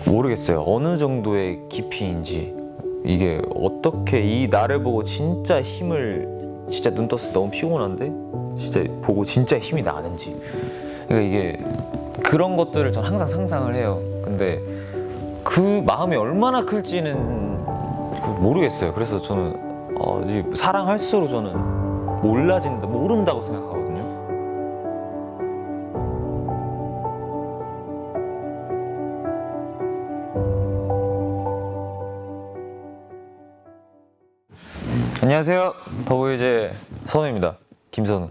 모르겠어요. 어느 정도의 깊이인지, 이게 어떻게 이 나를 보고 진짜 힘을, 진짜 눈 떴을 때 너무 피곤한데 진짜 보고 진짜 힘이 나는지, 그러니까 이게 그런 것들을 전 항상 상상을 해요. 근데 그 마음이 얼마나 클지는 모르겠어요. 그래서 저는 이 사랑할수록 저는 모른다고 생각하거든요. 안녕하세요. 더보이즈의 선우입니다. 김선우입니다.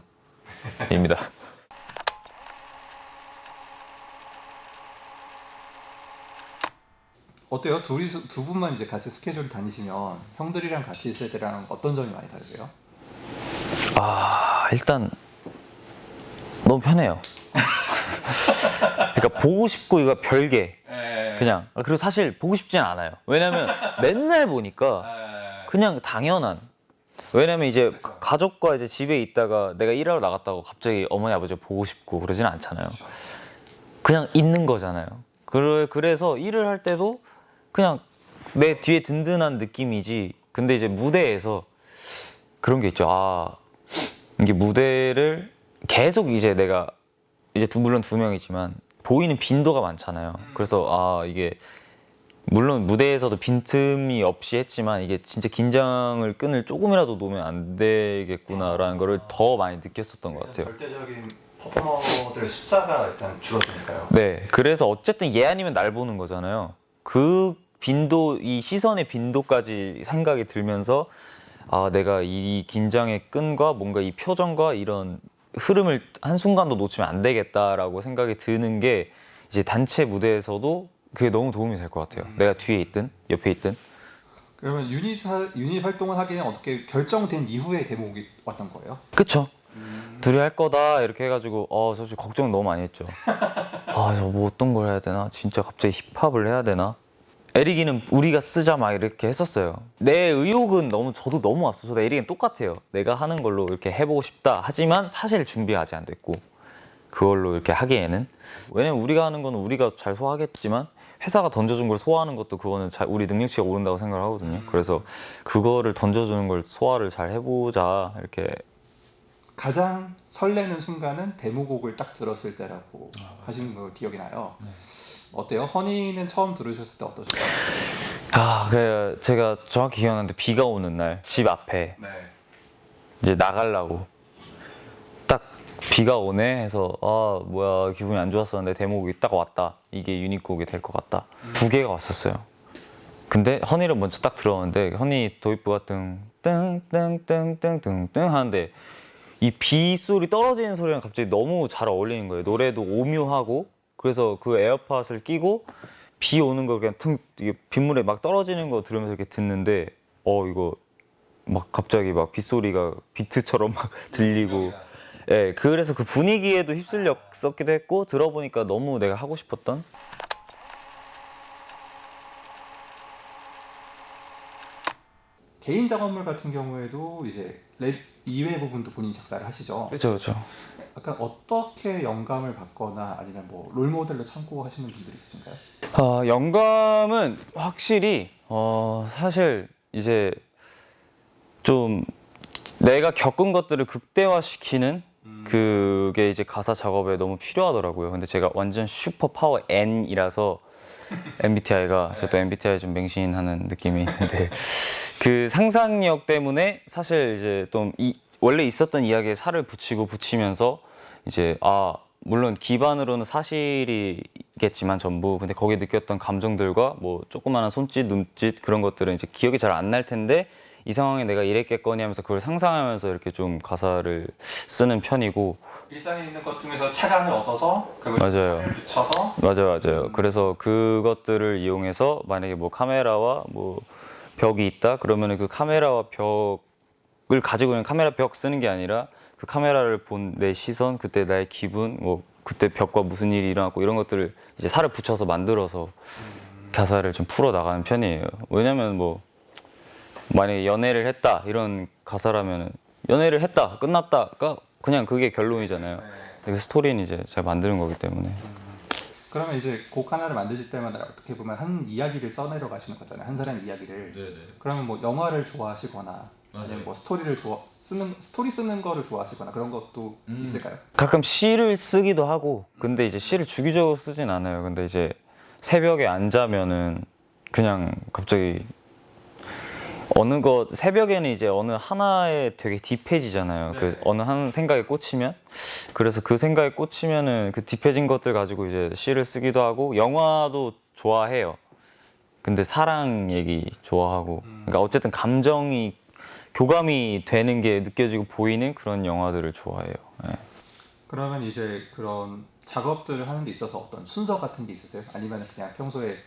어때요? 두 분만 이제 같이 스케줄 다니시면 형들이랑 같이 있을 때랑 어떤 점이 많이 다르세요? 일단 너무 편해요. 그러니까 보고 싶고 이거 별개. 그냥. 그리고 사실 보고 싶진 않아요. 왜냐면 맨날 보니까 그냥 당연한. 왜냐면 이제 가족과 이제 집에 있다가 내가 일하러 나갔다고 갑자기 어머니 아버지가 보고 싶고 그러진 않잖아요. 그냥 있는 거잖아요. 그래서 일을 할 때도 그냥 내 뒤에 든든한 느낌이지. 근데 이제 무대에서 그런 게 있죠. 이게 무대를 계속 이제 내가 이제 물론 두 명이지만 보이는 빈도가 많잖아요. 그래서 이게 물론 무대에서도 빈틈이 없이 했지만 이게 진짜 긴장을 끈을 조금이라도 놓으면 안 되겠구나라는 거를 더 많이 느꼈었던 것 같아요. 절대적인 퍼포머들 숫자가 일단 줄어드니까요. 네, 그래서 어쨌든 얘 아니면 날 보는 거잖아요. 그 빈도, 이 시선의 빈도까지 생각이 들면서 내가 이 긴장의 끈과 뭔가 이 표정과 이런 흐름을 한순간도 놓치면 안 되겠다라고 생각이 드는 게 이제 단체 무대에서도 그게 너무 도움이 될 것 같아요. 내가 뒤에 있든 옆에 있든. 그러면 유닛 활동을 하기는 어떻게 결정된 이후에 대목이 왔던 거예요? 그쵸? 둘이 할 거다 이렇게 해가지고 솔직히 걱정 너무 많이 했죠. 뭐 어떤 걸 해야 되나? 진짜 갑자기 힙합을 해야 되나? 에릭이는 우리가 쓰자 막 이렇게 했었어요. 내 의욕은 저도 너무 앞서서 에릭은 똑같아요. 내가 하는 걸로 이렇게 해보고 싶다. 하지만 사실 준비가 아직 안 됐고 그걸로 이렇게 하기에는, 왜냐면 우리가 하는 거는 우리가 잘 소화하겠지만 회사가 던져준 걸 소화하는 것도 그거는 우리 능력치가 오른다고 생각을 하거든요. 그래서 그거를 던져주는 걸 소화를 잘 해보자 이렇게. 가장 설레는 순간은 데모곡을 딱 들었을 때라고 하시는 거 기억이 나요. 어때요? 허니는 처음 들으셨을 때 어떠셨어요? 제가 정확히 기억나는데 비가 오는 날 집 앞에 이제 나가려고 딱 비가 오네 해서 뭐야 기분이 안 좋았었는데 데모곡이 딱 왔다. 이게 유닛곡이 될 것 같다. 두 개가 왔었어요. 근데 허니를 먼저 딱 들었는데 허니 도입부가 뜬뜬뜬뜬뜬뜬 하는데 이 비 소리 떨어지는 소리랑 갑자기 너무 잘 어울리는 거예요. 노래도 오묘하고. 그래서 그 에어팟을 끼고 비 오는 거 그냥 이게 빗물에 막 떨어지는 거 들으면서 이렇게 듣는데 이거 막 갑자기 막 빗소리가 비트처럼 막 들리고. 그래서 그 분위기에도 휩쓸렸었기도 했고 들어보니까 너무 내가 하고 싶었던. 개인 작업물 같은 경우에도 이제 랩 이외 부분도 본인이 작사를 하시죠? 그렇죠. 약간 어떻게 영감을 받거나 아니면 뭐 롤모델로 참고하시는 분들이 있으신가요? 영감은 확실히 사실 이제 좀 내가 겪은 것들을 극대화시키는 그게 이제 가사 작업에 너무 필요하더라고요. 근데 제가 완전 슈퍼 파워 N이라서 MBTI가 제가 또 MBTI 좀 맹신하는 느낌이 있는데 그 상상력 때문에 사실 이제 좀 원래 있었던 이야기에 살을 붙이면서 이제 물론 기반으로는 사실이겠지만 전부, 근데 거기에 느꼈던 감정들과 뭐 조그마한 손짓, 눈짓 그런 것들은 이제 기억이 잘 안 날 텐데 이 상황에 내가 이랬겠거니 하면서 그걸 상상하면서 이렇게 좀 가사를 쓰는 편이고. 일상에 있는 것 중에서 체감을 얻어서 그걸 맞아요. 붙여서 맞아요. 그래서 그것들을 이용해서 만약에 뭐 카메라와 뭐 벽이 있다 그러면은 그 카메라와 벽을 가지고 있는 카메라 벽 쓰는 게 아니라 그 카메라를 본 내 시선, 그때 나의 기분, 뭐 그때 벽과 무슨 일이 일어났고 이런 것들을 이제 살을 붙여서 만들어서 가사를 좀 풀어 나가는 편이에요. 왜냐면 뭐 만약에 연애를 했다 이런 가사라면은 연애를 했다 끝났다가 그냥 그게 결론이잖아요. 그 스토리는 이제 제가 만드는 거기 때문에. 그러면 이제 곡 하나를 만드실 때마다 어떻게 보면 한 이야기를 써내려 가시는 거잖아요. 한 사람의 이야기를. 네네. 그러면 뭐 영화를 좋아하시거나 아니면 뭐 스토리 쓰는 거를 좋아하시거나 그런 것도 있을까요? 가끔 시를 쓰기도 하고, 근데 이제 시를 주기적으로 쓰진 않아요. 근데 이제 새벽에 안 자면은 그냥 갑자기 새벽에는 이제 어느 하나에 되게 딥해지잖아요. 그 어느 한 생각에 꽂히면. 그래서 그 생각에 꽂히면은 그 딥해진 것들 가지고 이제 시를 쓰기도 하고, 영화도 좋아해요. 근데 사랑 얘기 좋아하고, 그러니까 어쨌든 감정이 교감이 되는 게 느껴지고 보이는 그런 영화들을 좋아해요. 네. 그러면 이제 그런 작업들을 하는 데 있어서 어떤 순서 같은 게 있으세요? 아니면 그냥 평소에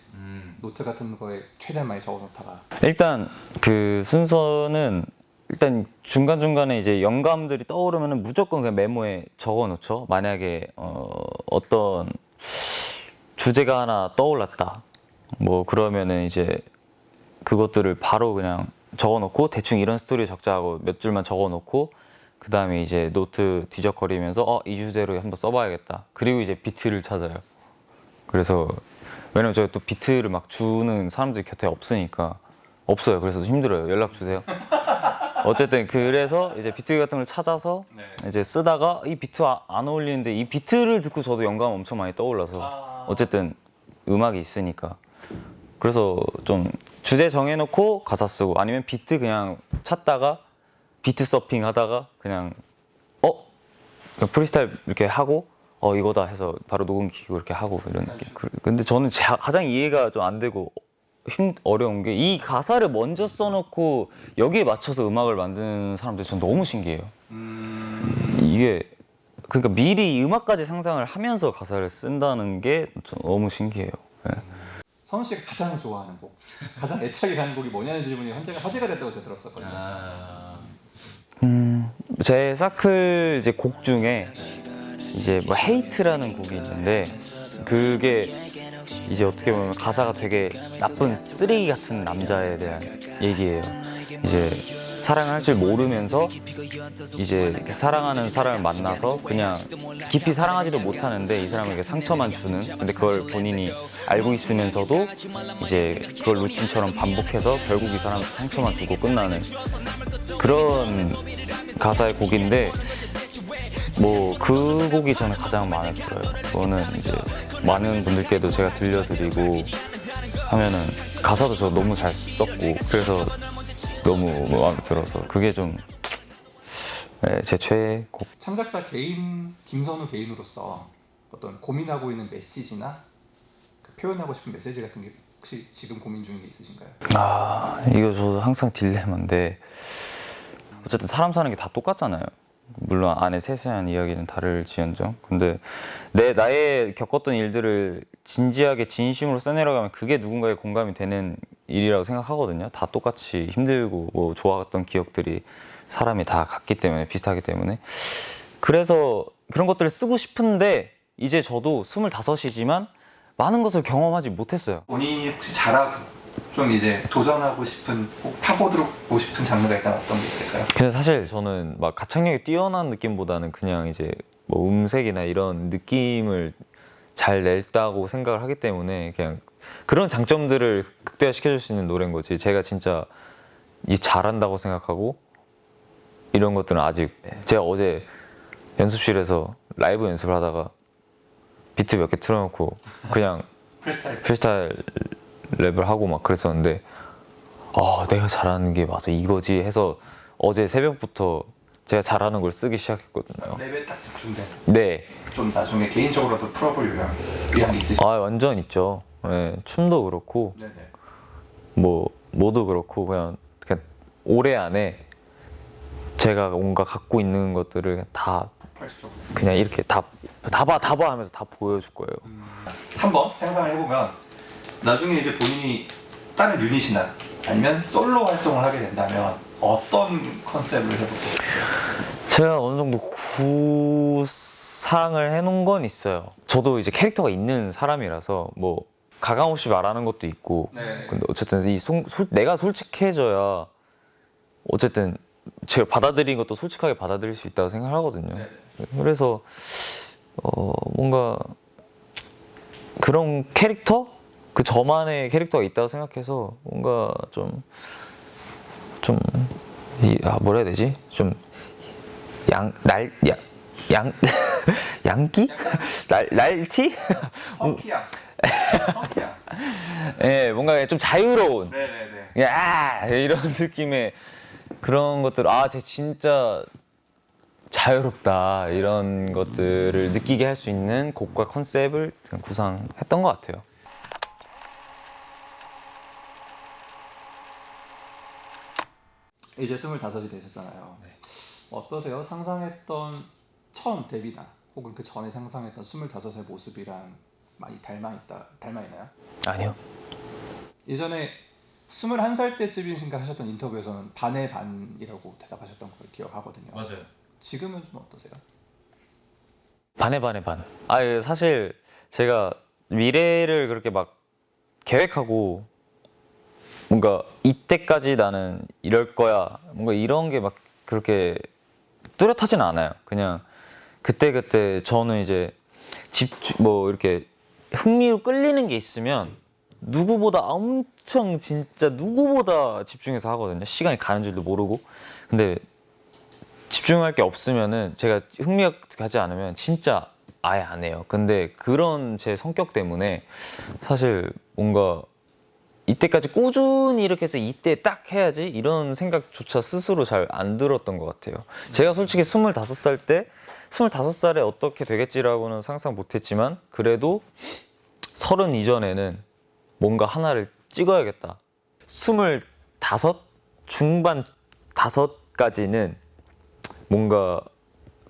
노트 같은 거에 최대한 많이 적어놓다가 일단 그 순서는 일단 중간중간에 이제 영감들이 떠오르면은 무조건 그냥 메모에 적어 놓죠. 만약에 어떤 주제가 하나 떠올랐다. 뭐 그러면은 이제 그것들을 바로 그냥 적어 놓고 대충 이런 스토리 적자 하고 몇 줄만 적어 놓고 그 다음에 이제 노트 뒤적거리면서 이 주제로 한번 써봐야겠다. 그리고 이제 비트를 찾아요. 그래서 왜냐면 제가 또 비트를 막 주는 사람들이 곁에 없어요. 그래서 좀 힘들어요. 연락 주세요. 어쨌든 그래서 이제 비트 같은 걸 찾아서 이제 쓰다가 이 비트 안 어울리는데 이 비트를 듣고 저도 영감 엄청 많이 떠올라서 어쨌든 음악이 있으니까 그래서 좀 주제 정해놓고 가사 쓰고 아니면 비트 그냥 찾다가 비트 서핑 하다가 그냥 프리스타일 이렇게 하고 이거다 해서 바로 녹음 키고 이렇게 하고 이런 느낌. 근데 저는 가장 이해가 좀 안 되고 어려운 게 이 가사를 먼저 써놓고 여기에 맞춰서 음악을 만드는 사람들 전 너무 신기해요. 이게 그러니까 미리 이 음악까지 상상을 하면서 가사를 쓴다는 게 너무 신기해요. 네. 선우 씨가 가장 좋아하는 곡, 가장 애착이 가는 곡이 뭐냐는 질문이 화제가 됐다고 제가 들었었거든요. 제 사클 이제 곡 중에 이제 뭐 헤이트라는 곡이 있는데 그게 이제 어떻게 보면 가사가 되게 나쁜 쓰레기 같은 남자에 대한 얘기예요. 이제 사랑을 할 줄 모르면서 이제 이렇게 사랑하는 사람을 만나서 그냥 깊이 사랑하지도 못하는데 이 사람에게 상처만 주는 근데 그걸 본인이 알고 있으면서도 이제 그걸 루틴처럼 반복해서 결국 이 사람한테 상처만 주고 끝나는 그런 가사의 곡인데 뭐 그 곡이 저는 가장 마음에 들어요. 그거는 이제 많은 분들께도 제가 들려드리고 하면은 가사도 저 너무 잘 썼고 그래서 너무 마음에 들어서 그게 좀 제 최애 곡. 창작자 개인 김선우 개인으로서 어떤 고민하고 있는 메시지나 그 표현하고 싶은 메시지 같은 게 혹시 지금 고민 중인 게 있으신가요? 이거 저도 항상 딜레마인데 어쨌든 사람 사는 게 다 똑같잖아요. 물론 안에 세세한 이야기는 다를지언정 근데 나의 겪었던 일들을 진지하게 진심으로 써내려가면 그게 누군가의 공감이 되는 일이라고 생각하거든요. 다 똑같이 힘들고 뭐 좋았던 기억들이 사람이 다 같기 때문에 비슷하기 때문에 그래서 그런 것들을 쓰고 싶은데 이제 저도 25이지만 많은 것을 경험하지 못했어요. 본인이 혹시 잘하고 좀 이제 도전하고 싶은 꼭 파고들고 싶은 장르가 있다면 어떤 게 있을까요? 근데 사실 저는 막 가창력이 뛰어난 느낌보다는 그냥 이제 뭐 음색이나 이런 느낌을 잘 냈다고 생각을 하기 때문에 그냥 그런 장점들을 극대화시켜줄 수 있는 노래인 거지. 제가 진짜 잘한다고 생각하고 이런 것들은 아직 제가 어제 연습실에서 라이브 연습을 하다가 비트 몇 개 틀어놓고 그냥 프리스타일 랩을 하고 막 그랬었는데 내가 잘하는 게 맞아 이거지 해서 어제 새벽부터 제가 잘하는 걸 쓰기 시작했거든요. 랩에 딱 집중된. 네. 좀 나중에 개인적으로도 풀어볼 의향이 있으신가요? 완전 있죠. 네, 춤도 그렇고 네네. 뭐도 그렇고 그냥 올해 안에 제가 뭔가 갖고 있는 것들을 다 그냥 이렇게 다 봐 하면서 다 보여줄 거예요. 한번 상상을 해보면 나중에 이제 본인이 다른 유닛이나 아니면 솔로 활동을 하게 된다면 어떤 컨셉을 해볼 것 같아요? 제가 어느 정도 구상을 해놓은 건 있어요. 저도 이제 캐릭터가 있는 사람이라서 뭐 가감 없이 말하는 것도 있고 네. 근데 어쨌든 내가 솔직해져야 어쨌든 제가 받아들인 것도 솔직하게 받아들일 수 있다고 생각하거든요. 네. 그래서 뭔가 그런 캐릭터? 그 저만의 캐릭터가 있다고 생각해서 뭔가 뭐라 해야 되지? 좀 양기? 날티? 펑키야. 펑키야. 예, 뭔가 좀 자유로운 네네네. 이런 느낌의 그런 것들 쟤 진짜 자유롭다 이런 것들을 느끼게 할 수 있는 곡과 컨셉을 구상했던 것 같아요. 이제 25이 되셨잖아요. 어떠세요? 상상했던 처음 데뷔나 혹은 그 전에 상상했던 25의 모습이랑 많이 닮아 있나요? 아니요. 예전에 21살 때쯤이신가 하셨던 인터뷰에서는 반의 반이라고 대답하셨던 걸 기억하거든요. 맞아요. 지금은 좀 어떠세요? 반의 반의 반. 사실 제가 미래를 그렇게 막 계획하고 뭔가 이때까지 나는 이럴 거야 뭔가 이런 게 막 그렇게 뚜렷하지는 않아요. 그냥 그때 저는 이제 뭐 이렇게 흥미로 끌리는 게 있으면 누구보다 엄청 진짜 누구보다 집중해서 하거든요. 시간이 가는 줄도 모르고. 근데 집중할 게 없으면은 제가 흥미가 가지 않으면 진짜 아예 안 해요. 근데 그런 제 성격 때문에 사실 뭔가 이때까지 꾸준히 이렇게 해서 이때 딱 해야지 이런 생각조차 스스로 잘 안 들었던 것 같아요. 제가 솔직히 25살에 어떻게 되겠지라고는 상상 못했지만 그래도 30 이전에는 뭔가 하나를 찍어야겠다. 25 중반 5까지는 뭔가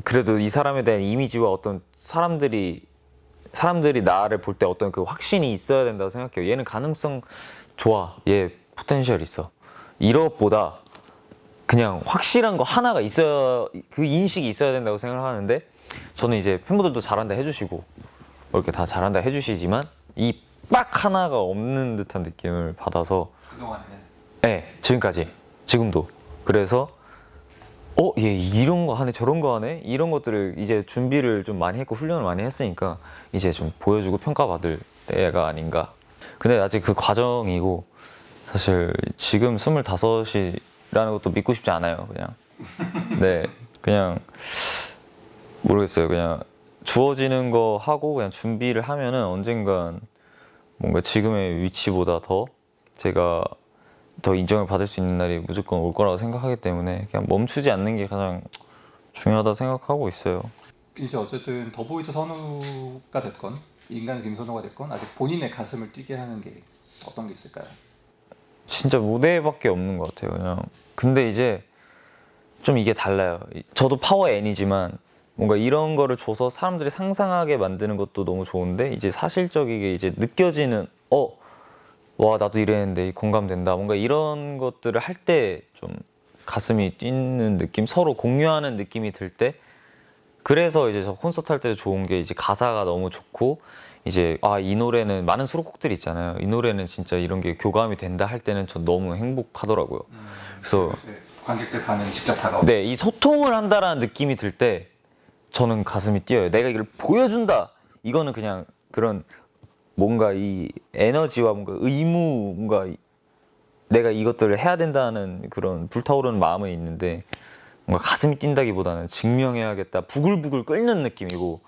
그래도 이 사람에 대한 이미지와 어떤 사람들이 나를 볼 때 어떤 그 확신이 있어야 된다고 생각해요. 얘는 가능성 좋아. 얘 포텐셜 있어. 이것보다 그냥 확실한 거 하나가 있어야 그 인식이 있어야 된다고 생각하는데 저는 이제 팬분들도 잘한다 해주시고 이렇게 다 잘한다 해주시지만 이 딱 하나가 없는 듯한 느낌을 받아서 그동안에는 네, 지금도 그래서 얘 이런 거 하네 저런 거 하네 이런 것들을 이제 준비를 좀 많이 했고 훈련을 많이 했으니까 이제 좀 보여주고 평가받을 때가 아닌가. 근데 아직 그 과정이고 사실 지금 25이라는 것도 믿고 싶지 않아요. 그냥 네 그냥 모르겠어요. 그냥 주어지는 거 하고 그냥 준비를 하면은 언젠간 뭔가 지금의 위치보다 더 제가 더 인정을 받을 수 있는 날이 무조건 올 거라고 생각하기 때문에 그냥 멈추지 않는 게 가장 중요하다 생각하고 있어요. 이제 어쨌든 더보이즈 선우가 됐건 인간 김선호가 됐건 아직 본인의 가슴을 뛰게 하는 게 어떤 게 있을까요? 진짜 무대밖에 없는 것 같아요. 그냥 근데 이제 좀 이게 달라요. 저도 파워 N이지만 뭔가 이런 거를 줘서 사람들이 상상하게 만드는 것도 너무 좋은데 이제 사실적이게 이제 느껴지는 와 나도 이랬는데 공감된다 뭔가 이런 것들을 할 때 좀 가슴이 뛰는 느낌 서로 공유하는 느낌이 들 때 그래서 이제 저 콘서트 할 때도 좋은 게 이제 가사가 너무 좋고 이제 이 노래는 많은 수록곡들이 있잖아요. 이 노래는 진짜 이런 게 교감이 된다 할 때는 저 너무 행복하더라고요. 그래서 관객들 반응이 직접 다가오고 네, 이 소통을 한다라는 느낌이 들 때 저는 가슴이 뛰어요. 내가 이걸 보여준다. 이거는 그냥 그런 뭔가 이 에너지와 뭔가 의무, 뭔가 내가 이것들을 해야 된다는 그런 불타오르는 마음은 있는데 뭔가 가슴이 뛴다기보다는 증명해야겠다. 부글부글 끓는 느낌이고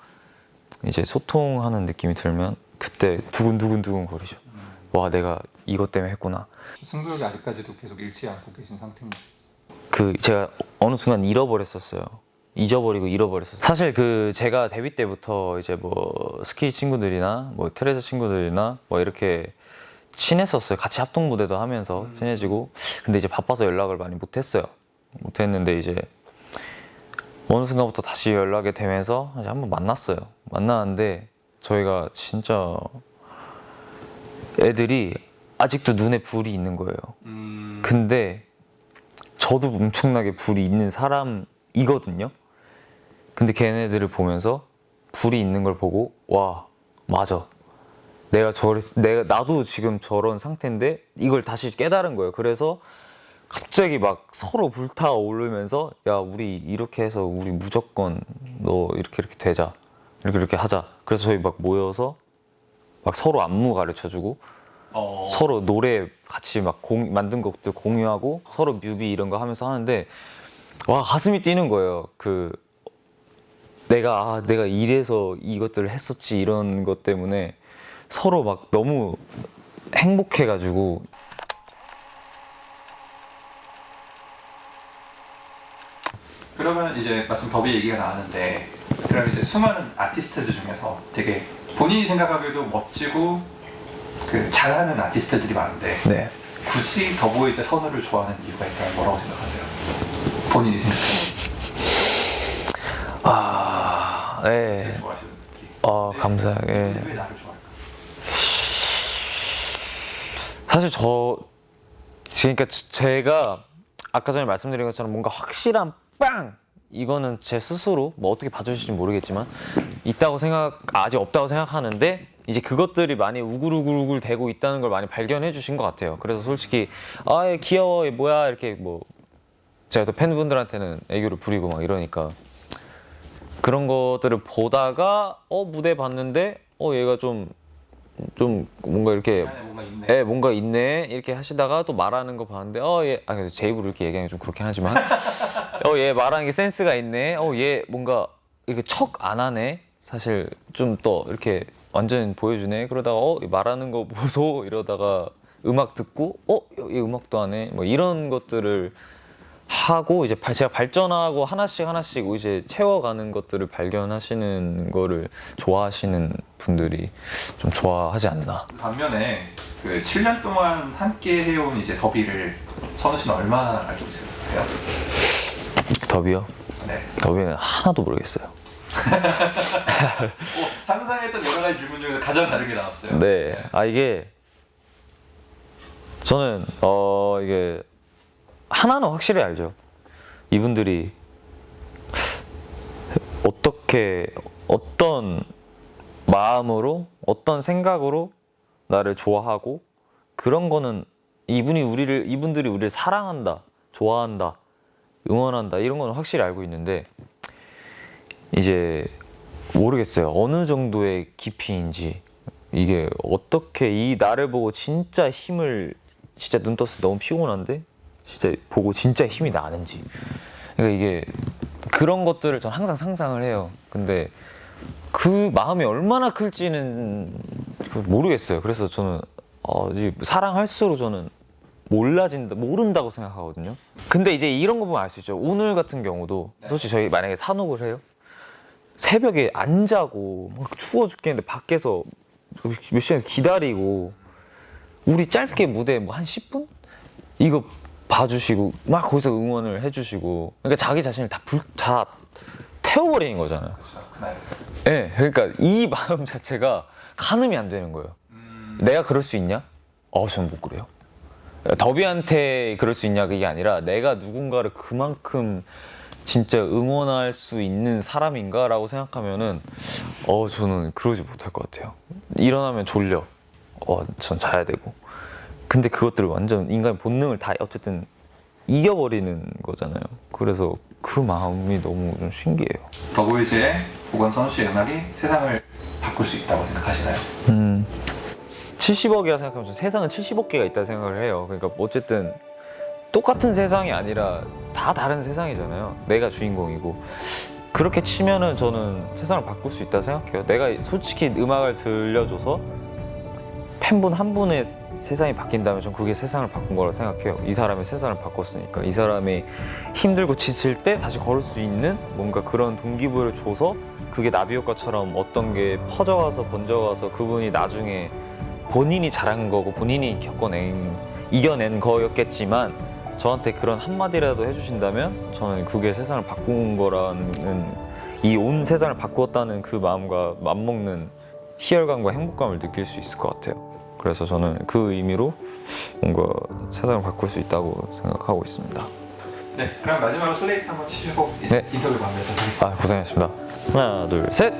이제 소통하는 느낌이 들면 그때 두근두근 거리죠. 와, 내가 이것 때문에 했구나. 승부욕이 아직까지도 계속 잃지 않고 계신 상태입니다. 제가 어느 순간 잊어버리고 잃어버렸어요. 사실 제가 데뷔 때부터 이제 뭐 스키 친구들이나 뭐 트레저 친구들이나 뭐 이렇게 친했었어요. 같이 합동 무대도 하면서 친해지고. 근데 이제 바빠서 연락을 많이 못했는데 이제 어느 순간부터 다시 연락이 되면서 이제 한번 만났어요. 만났는데 저희가 진짜 애들이 아직도 눈에 불이 있는 거예요. 근데 저도 엄청나게 불이 있는 사람이거든요. 근데 걔네들을 보면서 불이 있는 걸 보고 와 맞아 나도 지금 저런 상태인데 이걸 다시 깨달은 거예요. 그래서 갑자기 막 서로 불타오르면서 야 우리 이렇게 해서 우리 무조건 너 이렇게 되자 이렇게 하자. 그래서 저희 막 모여서 막 서로 안무 가르쳐주고 서로 노래 같이 막 만든 곡들 공유하고 서로 뮤비 이런 거 하면서 하는데 와 가슴이 뛰는 거예요. 그 내가 이래서 이것들을 했었지 이런 것 때문에 서로 막 너무 행복해가지고. 그러면 이제 마침 더비 얘기가 나왔는데 그럼 이제 수많은 아티스트들 중에서 되게 본인이 생각하기에도 멋지고 그 잘하는 아티스트들이 많은데 네. 굳이 더보이즈 선우를 좋아하는 이유가 있다면 뭐라고 생각하세요? 본인이 생각하는 네. 좋아하시는 느낌. 감사하게. 왜 나를 좋아할까? 사실 그러니까 제가 아까 전에 말씀드린 것처럼 뭔가 확실한 빵! 이거는 제 스스로 뭐 어떻게 봐주실지 모르겠지만 아직 없다고 생각하는데 이제 그것들이 많이 우글우글우글 되고 있다는 걸 많이 발견해 주신 것 같아요. 그래서 솔직히 얘 귀여워, 얘 뭐야 이렇게 뭐 제가 또 팬분들한테는 애교를 부리고 막 이러니까 그런 것들을 보다가 무대 봤는데 얘가 좀 뭔가 이렇게 뭔가 있네. 뭔가 있네 이렇게 하시다가 또 말하는 거 봤는데 그래서 제 입으로 이렇게 얘기하기 좀 그렇긴 하지만 얘 말하는 게 센스가 있네. 얘 뭔가 이렇게 척 안 하네. 사실 좀 더 이렇게 완전 보여주네. 그러다가 말하는 거 보소 이러다가 음악 듣고 얘 음악도 하네. 뭐 이런 것들을 하고 이제 제가 발전하고 하나씩 이제 채워가는 것들을 발견하시는 거를 좋아하시는 분들이 좀 좋아하지 않나. 반면에 그 7년 동안 함께 해온 이제 더비를 선우 씨는 얼마나 알고 있으세요? 더비요? 네. 더비는 하나도 모르겠어요. 상상했던 여러 가지 질문 중에서 가장 다르게 나왔어요. 네. 이게 저는 이게 하나는 확실히 알죠. 이분들이 어떤 마음으로 어떤 생각으로 나를 좋아하고 그런 거는 이분들이 우리를 사랑한다, 좋아한다, 응원한다 이런 거는 확실히 알고 있는데 이제 모르겠어요. 어느 정도의 깊이인지 이게 어떻게 이 나를 보고 진짜 눈 떴을 때 너무 피곤한데 진짜 보고 진짜 힘이 나는지 그러니까 이게 그런 것들을 전 항상 상상을 해요. 근데 그 마음이 얼마나 클지는 모르겠어요. 그래서 저는 사랑할수록 저는 모른다고 생각하거든요. 근데 이제 이런 거 보면 알 수 있죠. 오늘 같은 경우도 솔직히 저희 만약에 산옥을 해요. 새벽에 안 자고 막 추워 죽겠는데 밖에서 몇 시간 기다리고 우리 짧게 무대 뭐 한 10분? 이거 봐주시고 막 거기서 응원을 해주시고 그러니까 자기 자신을 다 태워버리는 거잖아요. 네, 그러니까 이 마음 자체가 가늠이 안 되는 거예요. 내가 그럴 수 있냐? 저는 못 그래요. 더비한테 그럴 수 있냐 그게 아니라 내가 누군가를 그만큼 진짜 응원할 수 있는 사람인가 라고 생각하면은 저는 그러지 못할 것 같아요. 일어나면 졸려. 전 자야 되고. 근데 그것들을 완전 인간의 본능을 다 어쨌든 이겨버리는 거잖아요. 그래서 그 마음이 너무 좀 신기해요. 더보이즈의 보건 선우 씨의 음악이 세상을 바꿀 수 있다고 생각하시나요? 70억이라 생각하면 세상은 70억 개가 있다 생각을 해요. 그러니까 어쨌든 똑같은 세상이 아니라 다 다른 세상이잖아요. 내가 주인공이고 그렇게 치면은 저는 세상을 바꿀 수 있다 생각해요. 내가 솔직히 음악을 들려줘서 팬분 한 분의 세상이 바뀐다면 전 그게 세상을 바꾼 거라고 생각해요. 이 사람이 세상을 바꿨으니까 이 사람이 힘들고 지칠 때 다시 걸을 수 있는 뭔가 그런 동기부여를 줘서 그게 나비 효과처럼 어떤 게 퍼져가서 번져가서 그분이 나중에 본인이 잘한 거고 본인이 이겨낸 거였겠지만 저한테 그런 한마디라도 해주신다면 저는 그게 세상을 바꾼 거라는 이 온 세상을 바꾸었다는 그 마음과 맞먹는 희열감과 행복감을 느낄 수 있을 것 같아요. 그래서 저는 그 의미로 뭔가 세상을 바꿀 수 있다고 생각하고 있습니다. 네, 그럼 마지막으로 슬레이트 한번 치시고 이제 네. 인터뷰 마무리하도록 하겠습니다. 고생하셨습니다. 하나, 둘, 셋!